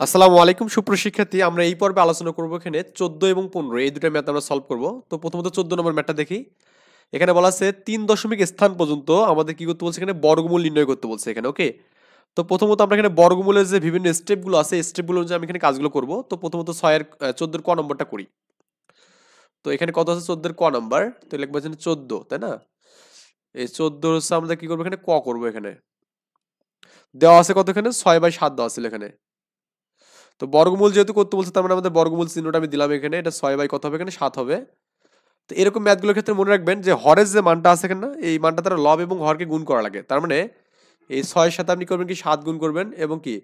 আসসালামু আলাইকুম সুপ্রশিক্ষার্থী, আমরা এই পর্বে আলোচনা করব এখানে 14 এবং 15 এই দুটো ম্যাথ আমরা সলভ করব। তো প্রথমত 14 নম্বর ম্যাথটা দেখি। এখানে বলা আছে 3 দশমিক স্থান পর্যন্ত আমাদের কি করতে বলছে, এখানে বর্গমূল নির্ণয় করতে বলছে এখানে। ওকে, তো প্রথমত আমরা এখানে বর্গমূলের যে বিভিন্ন স্টেপগুলো আছে স্টেপগুলো অনুযায়ী আমি এখানে কাজগুলো করব। তো প্রথমত 14 ক নম্বরটা করি। তো এখানে কত আছে 14 ক নম্বর, তো লিখবো এখানে 14, তাই না? এই 14 হচ্ছে আমরা কি করবো এখানে ক করবো। এখানে দেওয়া আছে কত, এখানে 6/7 দেওয়া আছে এখানে। তো বর্গমূল যেহেতু করতে বলছে তার মানে আমাদের বর্গমূল চিহ্নটা আমি দিলাম এখানে, এটা 6 কত হবে এখানে 7 হবে। তো এরকম ম্যাথগুলোর ক্ষেত্রে মনে রাখবেন যে হরের যে মানটা আছে এখানে না, এই মানটা তারা লব এবং হরকে গুণ করা লাগে। তার মানে এই 6 সাথে আপনি করবেন কি 7 গুণ করবেন, এবং কি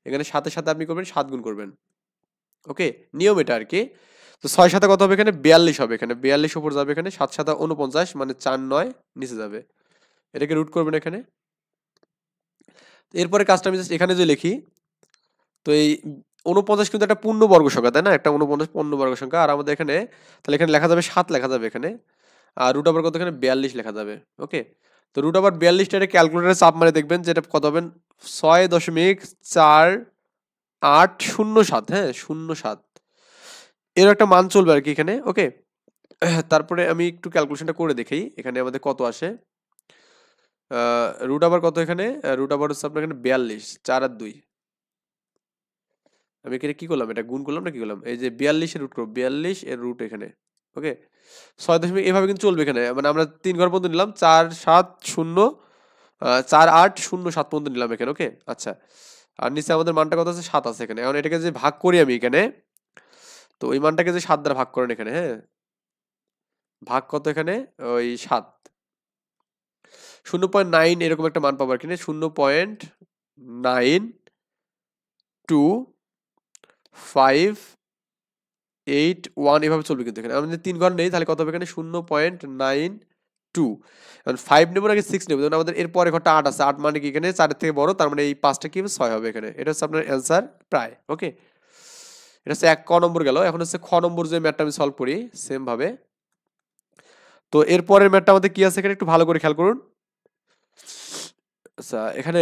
এখানে 7 সাথে আপনি করবেন 7 গুণ করবেন। ওকে, নিয়ম এটা আর কি। তো 6 সাথে কত হবে এখানে 42 হবে, এখানে 42 উপর যাবে, এখানে 7 সাথে 49 মানে 4/9 নিচে যাবে, এটাকে রুট করবেন এখানে। এরপরে কাজটা আমি জাস্ট এখানে যে লিখি, তো এই 49 কিন্তু একটা পূর্ণবর্গ সংখ্যা, তাই না? একটা 49 পূর্ণবর্গ সংখ্যা, আর আমাদের এখানে তাহলে এখানে লেখা যাবে 7 লেখা যাবে এখানে, আর রুট ওভার কত এখানে 42 লেখা যাবে। ওকে, তো রুট ওভার 42টা এটা ক্যালকুলেটরে চাপ মারে দেখবেন যে এটা কত হবে, 6.4807, হ্যাঁ 07 এর একটা মান চলবে আর কি এখানে। ওকে, তারপরে আমি একটু ক্যালকুলেশনটা করে দেখি এখানে আমাদের কত আসে। রুট ওভার কত এখানে, রুট ওভার হচ্ছে আপনার এখানে 42, 4 আর 2। আমি এখানে কি করলাম, এটা গুণ করলাম না কি করলাম, এই যে 42 এর রুট করব, 42 এর রুট এখানে। ওকে, 6 দশমিক এভাবে কিন্তু চলবে এখানে, মানে আমরা 3 ঘর পর্যন্ত নিলাম, 4 7 0 4 8 0 7 পর্যন্ত নিলাম এখানে। ওকে, আচ্ছা, আর নিচে আমাদের মানটা কত আছে 7 আছে এখানে। এখন এটাকে যে ভাগ করি আমি এখানে, তো ওই মানটাকে যে 7 দ্বারা ভাগ করেন এখানে, হ্যাঁ ভাগ কত এখানে ওই 7, 0.9 এরকম একটা মান পাবো আর কি, 0.92581 এভাবে চলবে কিন্তু এখানে। আমি যদি 3 ঘর নেই তাহলে কত হবে এখানে 0.92। এখন 5 নেবো নাকি 6 নেবো, যেমন আমাদের এর পরে ঘরটা 8 আছে, 8 মানে কি এখানে 4 থেকে বড়, তার মানে এই 5টা কি হবে 6 হবে এখানে। এটা হচ্ছে আপনার অ্যান্সার প্রায়। ওকে, এটা হচ্ছে 1 ক নম্বর গেল। এখন হচ্ছে খ নম্বর যে ম্যাথটা আমি সলভ করি সেম ভাবে। তো এর পরের ম্যাথটা আমাদের কি আছে এখানে একটু ভালো করে খেয়াল করুন। আচ্ছা, এখানে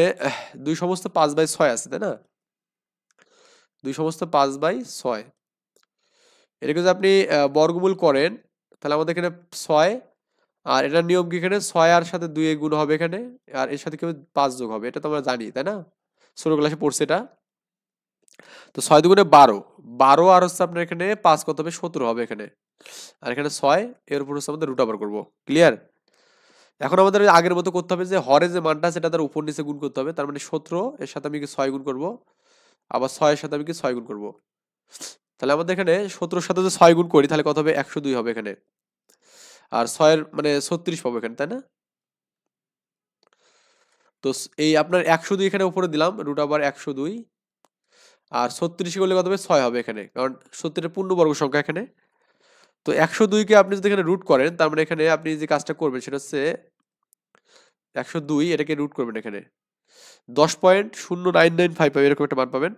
2 সমস্ত 5/6 আছে, তাই না? 2 সমস্ত 5/6, এটাকে যদি আপনি বর্গমূল করেন তাহলে আমাদের এখানে 6, আর এটার নিয়ম কি এখানে 6 আর সাথে 2 গুণ হবে এখানে, আর এর সাথে কি হবে 5 যোগ হবে, এটা তো আমরা জানি তাই না, ছোট ক্লাসে পড়ছে এটা। তো 6 দুগুণে 12, 12 আর হচ্ছে আপনার এখানে 5 কত হবে 17 হবে এখানে, আর এখানে 6 এর উপর হচ্ছে আমাদের রুট ওভার করবো। ক্লিয়ার? এখন আমাদের ওই আগের মতো করতে হবে যে হরে যে মানটা আছে এটা তার উপর নিচে গুণ করতে হবে, তার মানে 17 এর সাথে আমি কি 6 গুণ করব, আবার 6 এর সাথে আমি কি 6 গুণ করব। তাহলে আমাদের এখানে 17 এর সাথে যদি 6 গুণ করি তাহলে কত হবে 102 হবে এখানে, আর 6 এর মানে 36 পাবো এখানে, তাই না? তো এই আপনার 102 এখানে উপরে দিলাম রুট ওভার 102, আর 36 করলে কত হবে 6 হবে এখানে, কারণ 70 এর পূর্ণবর্গ সংখ্যা এখানে। তো 102 কে আপনি যদি এখানে রুট করেন তার মানে এখানে আপনি যে কাজটা করবেন সেটা হচ্ছে 102 এটাকে রুট করবেন এখানে 10.0995 পাবেন, এরকম একটা মান পাবেন।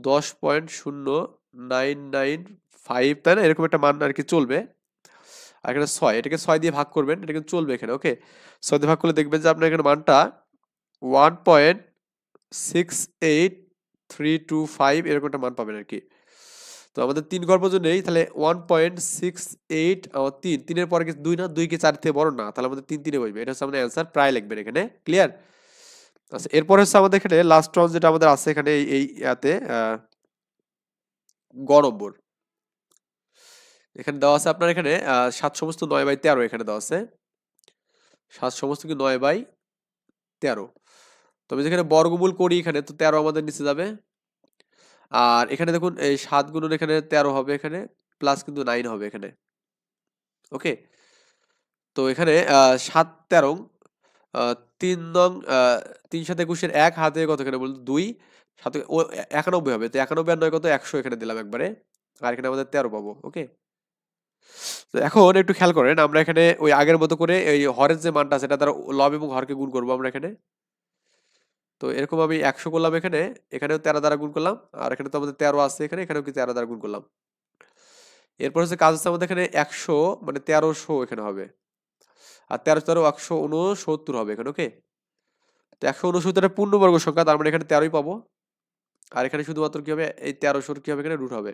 10.0995, তাই না? এরকম একটা মান আর কি চলবে। আর এখানে 6, এটাকে 6 দিয়ে ভাগ করবেন, এটা কিন্তু চলবে এখানে। ওকে, 6 দিয়ে ভাগ করলে দেখবেন যে আপনার এখানে মানটা 1.68325 এরকম একটা মান পাবেন আর কি। তো আমাদের 3 ঘর পর্যন্ত নেই, তাহলে 1.68 আমার 3, 3 এর পরে কি 2 না, 2 কি 4 থেকে বড় না, তাহলে আমাদের 3 3 বসবে। এটা হচ্ছে আমাদের অ্যান্সার প্রায় লিখবেন এখানে। ক্লিয়ার? আচ্ছা, এরপর হচ্ছে আমাদের এখানে লাস্ট রাউন্ড যেটা আমাদের আছে এখানে এই ইয়াতে গ নম্বর। এখানে দেওয়া আছে আপনার এখানে 7 সমস্ত 9/13 এখানে দেওয়া আছে, 7 সমস্ত কি 9/13। তো আমি যেখানে বর্গমূল করি এখানে, তো 13 আমাদের নিচে যাবে, আর এখানে দেখুন এই 7 গুণন এখানে 13 হবে এখানে, প্লাস কিন্তু 9 হবে এখানে। ওকে, তো এখানে 7 13, 3 নং 3 7 21 1 হাতে কত এখানে বলতো 2, 7 ও 91 হবে। তো 91 আর 9 কত 100 এখানে দিলাম একবারে, আর এখানে আমাদের 13 পাবো। ওকে, তো এখন একটু খেয়াল করেন, আমরা এখানে ওই আগের মতো করে এই হরের যে মানটা আছে এটা দ্বারা লব এবং হরকে গুণ করবো আমরা এখানে। তো এরকম আমি 100 করলাম এখানে, এখানেও 13 দ্বারা গুণ করলাম, আর এখানে তো আমাদের 13 আছে এখানে, এখানেও কি 13 দ্বারা গুণ করলাম। এরপর হচ্ছে কাজ হচ্ছে আমাদের এখানে 100 মানে 1300 এখানে হবে, আর 13 13 169 হবে এখানে। ওকে, তো 169 পূর্ণবর্গ সংখ্যা, তার মানে এখানে 13ই পাবো। আর এখানে শুধুমাত্র কি হবে, এই 1300 কি হবে এখানে রুট হবে।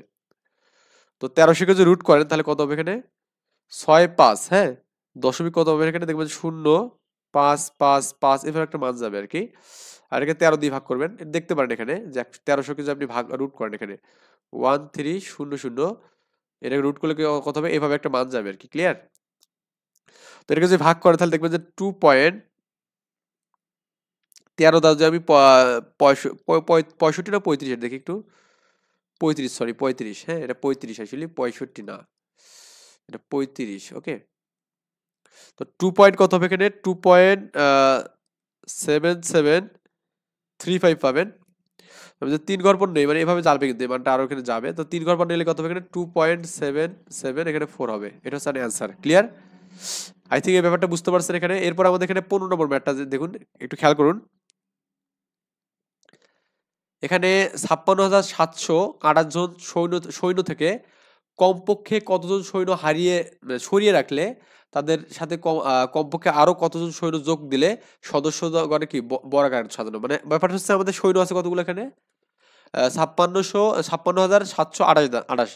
তো 1300 যদি রুট করেন তাহলে কত হবে এখানে 6 5, হ্যাঁ, দশমিক কত হবে এখানে দেখবেন 0 5 5 5 এভাবে একটা মান যাবে আর কি। আর এখানে 13 দিয়ে ভাগ করবেন, এটা দেখতে পারেন এখানে যে 1300 কে যদি আপনি ভাগ রুট করেন এখানে 1300, এটা রুট করলে কত হবে, এভাবে একটা মান যাবে আর কি। ক্লিয়ার? তো এটাকে যদি ভাগ করে তাহলে দেখবেন যে 2.13 দ্বারা যদি আমি 65 না 35 দেখি একটু, 35, সরি 35, হ্যাঁ এটা 35 আসলে 65 না, এটা 35। ওকে, তো 2 পয়েন্ট কত হবে এখানে 2.7735 পাবেন। আমি যে 3 ঘর পর নেই মানে এভাবে যাবে কিন্তু এই মানটা আরো এখানে যাবে। তো 3 ঘর পর নিলে কত হবে এখানে 2.77, এখানে 4 হবে। এটা হচ্ছে অ্যান্সার। ক্লিয়ার? আই থিঙ্ক এই ব্যাপারটা বুঝতে পারছেন এখানে। এরপর আমাদের এখানে 15 নম্বর ম্যাটটা দেখুন, একটু খেয়াল করুন। এখানে 56,728 জন সৈন্য থেকে কমপক্ষে কতজন সৈন্য সরিয়ে রাখলে তাদের সাথে কমপক্ষে আরো কতজন সৈন্য যোগ দিলে সদস্যগণে কি বর্গাকার সাজানো, মানে ব্যাপারটা হচ্ছে আমাদের সৈন্য আছে কতগুলো এখানে 56,728।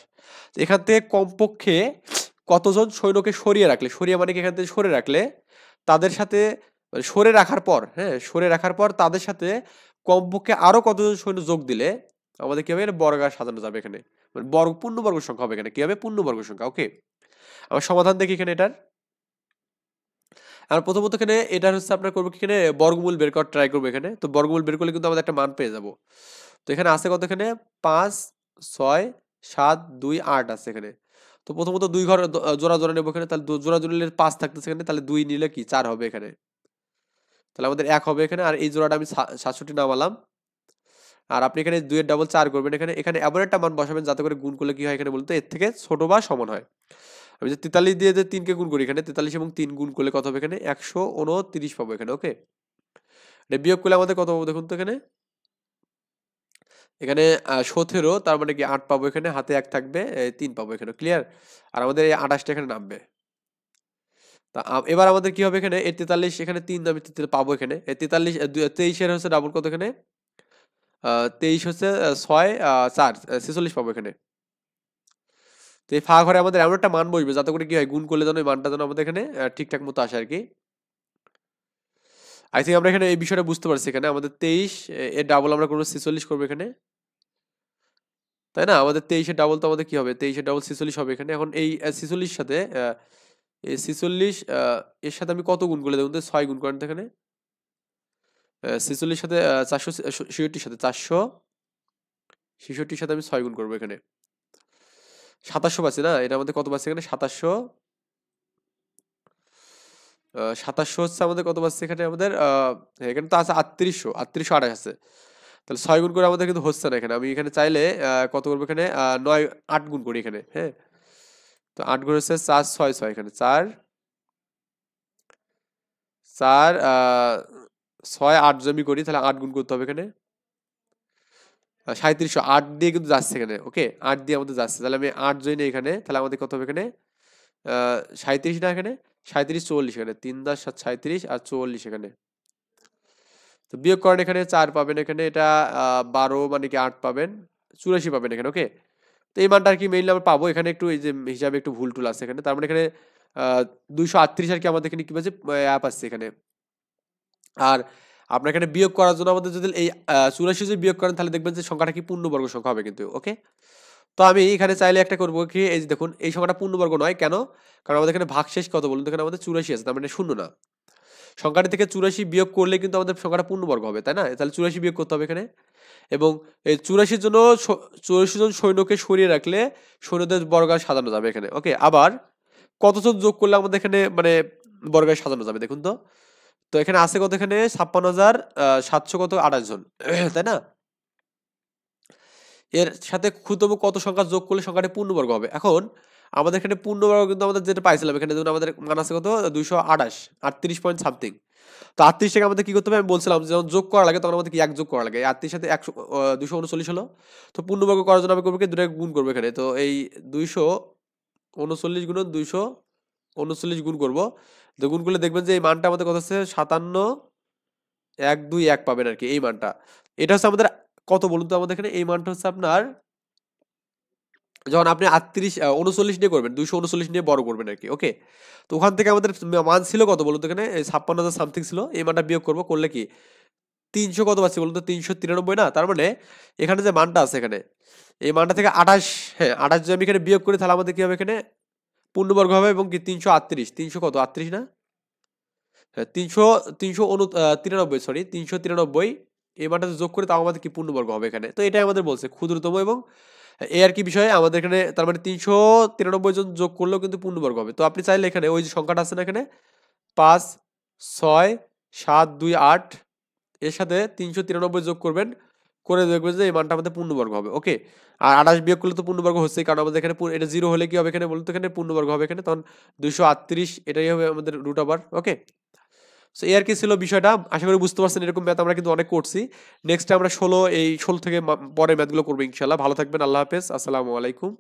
এখান থেকে কমপক্ষে কতজন সৈন্যকে সরিয়ে রাখলে, সরিয়ে মানে কি এখান থেকে সরে রাখলে তাদের সাথে, মানে সরে রাখার পর, হ্যাঁ সরে রাখার পর তাদের সাথে কমপক্ষে আরো কতজন সৈন্য যোগ দিলে আমাদের কি হবে, বর্গাকার সাজানো যাবে এখানে, মানে পূর্ণবর্গ সংখ্যা হবে এখানে, কি হবে পূর্ণবর্গ সংখ্যা। ওকে, আমার সমাধান দেখি এখানে এটার। আর প্রথমত এখানে এটা হচ্ছে আপনার করবো কি, এখানে বর্গমূল বের করার ট্রাই করবো এখানে। তো বর্গমূল বের করলে কিন্তু আমাদের একটা মান পেয়ে যাবো। তো এখানে আছে কত, এখানে 5 6 7 2 8 আছে এখানে। তো প্রথমত 2 ঘর জোড়া জোড়া নেবো এখানে, তাহলে জোড়া জোড়া নিলে 5 থাকতেছে এখানে, তাহলে 2 নিলে কি 4 হবে এখানে, তাহলে আমাদের 1 হবে এখানে। আর এই জোড়াটা আমি 67 নামালাম। আর আপনি এখানে 2 এর ডাবল 4 করবেন এখানে, এখানে এমন একটা মান বসাবেন যাতে করে গুণ করলে কি হয় এখানে বলতে এর থেকে ছোট বা সমান হয়। আমি যে 43 দিয়ে যে 3 কে গুণ করি এখানে, 43 এবং 3 গুণ করলে কত হবে এখানে 129 পাবো এখানে। ওকে, এটা বিয়োগ করলে আমাদের কত পাবো দেখুন তো এখানে, এখানে 17, তার মানে কি 8 পাবো এখানে, হাতে 1 থাকবে 3 পাবো এখানে। ক্লিয়ার? আর আমাদের এই 28টা এখানে নামবে। তা এবার আমাদের কি হবে এখানে, এই 43 এখানে 3 আমি পাবো এখানে, এই 43 23 এর হচ্ছে ডাবল কত এখানে 23 হচ্ছে 6 4 46 পাবো এখানে। তো এই ফাঁকা ঘরে আমাদের এমন একটা মান বসবে যাতে করে কি হয় গুণ করলে যেন এই মানটা যেন আমাদের এখানে ঠিকঠাক মতো আসে আর কি। আই থিঙ্ক আমরা এখানে এই বিষয়টা বুঝতে পারছি। এখানে আমাদের 23 এর ডাবল আমরা করবো 46 করবো এখানে, তাই না? আমাদের 23 এর ডাবল তো আমাদের কি হবে, 23 এর ডাবল 46 হবে এখানে। এখন এই 46 সাথে এই 46 এর সাথে আমি কত গুণ করলে দেখুন তো, 6 গুণ করেন তো এখানে 46 সাথে 466 সাথে 466 সাথে আমি 6 গুণ করবো এখানে, 2700 পাচ্ছি না, এটা আমাদের কত পাচ্ছি এখানে 2700, 2700 হচ্ছে আমাদের কত পাচ্ছি এখানে আমাদের এখানে তো আছে 3800, 3828 আছে। তাহলে 6 গুণ করে আমাদের কিন্তু হচ্ছে না এখানে। আমি এখানে চাইলে কত করবো এখানে 8 গুণ করি এখানে, হ্যাঁ। তো 8 গুণ হচ্ছে 4 6 6 এখানে 4 4 6 8 জমি করি, তাহলে 8 গুণ করতে হবে এখানে 3700, 8 দিয়ে কিন্তু যাচ্ছে এখানে। ওকে, 8 দিয়ে আমাদের যাচ্ছে, তাহলে আমি 8 জমি নেই এখানে, তাহলে আমাদের কত হবে এখানে 37 না এখানে 37 44 এখানে 3 10 7 37 আর 44 এখানে। তো বিয়োগ করেন এখানে 4 পাবেন এখানে, এটা 12 মানে কি 8 পাবেন 84 পাবেন এখানে। ওকে, তো এই মানটা আর কি মেইনলি আমরা পাবো এখানে, একটু এই যে হিসাবে একটু ভুল টুল আছে এখানে, তার মানে এখানে 238 আর কি আমাদের এখানে কি বলছে অ্যাপ আসছে এখানে। আর আপনার এখানে বিয়োগ করার জন্য আমাদের যদি এই 84 যদি বিয়োগ করেন তাহলে দেখবেন যে সংখ্যাটা কি পূর্ণবর্গ সংখ্যা হবে কিন্তু। ওকে, তো আমি এখানে চাইলে একটা করবো কি, এই যে দেখুন এই সংখ্যাটা পূর্ণবর্গ নয় কেন, কারণ আমাদের এখানে ভাগশেষ কত বলুন তো, এখানে আমাদের 84 আছে, তার মানে শূন্য না। সংখ্যাটি থেকে 84 বিয়োগ করলে কিন্তু আমাদের সংখ্যাটা পূর্ণবর্গ হবে, তাই না? তাহলে 84 বিয়োগ করতে হবে এখানে, এবং এই 84 জন্য 84 জন সৈন্যকে সরিয়ে রাখলে সৈন্যদের বর্গাকার সাজানো যাবে এখানে। ওকে, আবার কতজন যোগ করলে আমাদের এখানে মানে বর্গাকার সাজানো যাবে দেখুন তো। তো এখানে আছে কত, এখানে 56,700 কত 28 জন তাই না? এর সাথে ক্ষুদ্রতম কত সংখ্যা যোগ করলে সংখ্যাটি পূর্ণবর্গ হবে। এখন আমাদের এখানে পূর্ণবর্গ কিন্তু আমাদের যেটা পাইছিলাম এখানে যেমন আমাদের মান আছে কত 228, 38 পয়েন্ট সামথিং। তো 38 থেকে আমাদের কি করতে হবে, আমি বলছিলাম যখন যোগ করা লাগে তখন আমাদের কি 1 যোগ করা লাগে, 38 সাথে 100 239 হলো। তো পূর্ণবর্গ করার জন্য আমি করবো কি, দুটাকে গুণ করবো এখানে। তো এই 239 গুণন 239 গুণ করবো। তো গুণ করলে দেখবেন যে এই মানটা আমাদের কত হচ্ছে 57,121 পাবেন আর কি, এই মানটা। এটা হচ্ছে আমাদের কত বলুন তো আমাদের এখানে? এই মানটা হচ্ছে আপনার যখন আপনি 39 নিয়ে করবেন, 239 নিয়ে বড় করবেন আরকি। ওকে? তো ওখান থেকে আমাদের মান ছিল কত বলুন তো এখানে? এই 56,000 সামথিং ছিল। এই মানটা বিয়োগ করব। করলে কি 300 কত পাচ্ছি বলুন তো? 393 না? তার মানে এখানে যে মানটা আছে এখানে, এই মানটা থেকে 28, হ্যাঁ, 28 যদি আমি এখানে বিয়োগ করি তাহলে আমাদের কি হবে এখানে? পূর্ণবর্গ হবে এবং কি 338, 300 কত? 38 না? হ্যাঁ, 393, সরি 393, এই মানটা যদি যোগ করি তাও আমাদের কি পূর্ণবর্গ হবে এখানে। তো এটাই আমাদের বলছে ক্ষুদ্রতম এবং এই আর কি বিষয় আমাদের এখানে, তার মানে 393 জন যোগ করলেও কিন্তু পূর্ণবর্গ হবে। তো আপনি চাইলে এখানে ওই যে সংখ্যাটা আছে না এখানে 5, 6, 7, 2, 8 এর সাথে 393 যোগ করবেন, করে দেখবেন যে এই মানটা আমাদের পূর্ণবর্গ হবে। ওকে? আর 28 বিয়োগ করলে তো পূর্ণবর্গ হচ্ছেই, কারণ আমাদের এখানে এটা 0 হলে কি হবে এখানে বলুন তো? এখানে পূর্ণবর্গ হবে এখানে, তখন 238 এটাই হবে আমাদের রুট ওভার। ওকে? সো এই আর কি ছিল বিষয়টা। আশা করি বুঝতে পারছেন। এরকম ম্যাথ আমরা কিন্তু অনেক করছি। নেক্সট আমরা 16 থেকে পরের ম্যাথগুলো করবো ইনশাআল্লাহ। ভালো থাকবেন। আল্লাহ হাফেজ। আসসালামু আলাইকুম।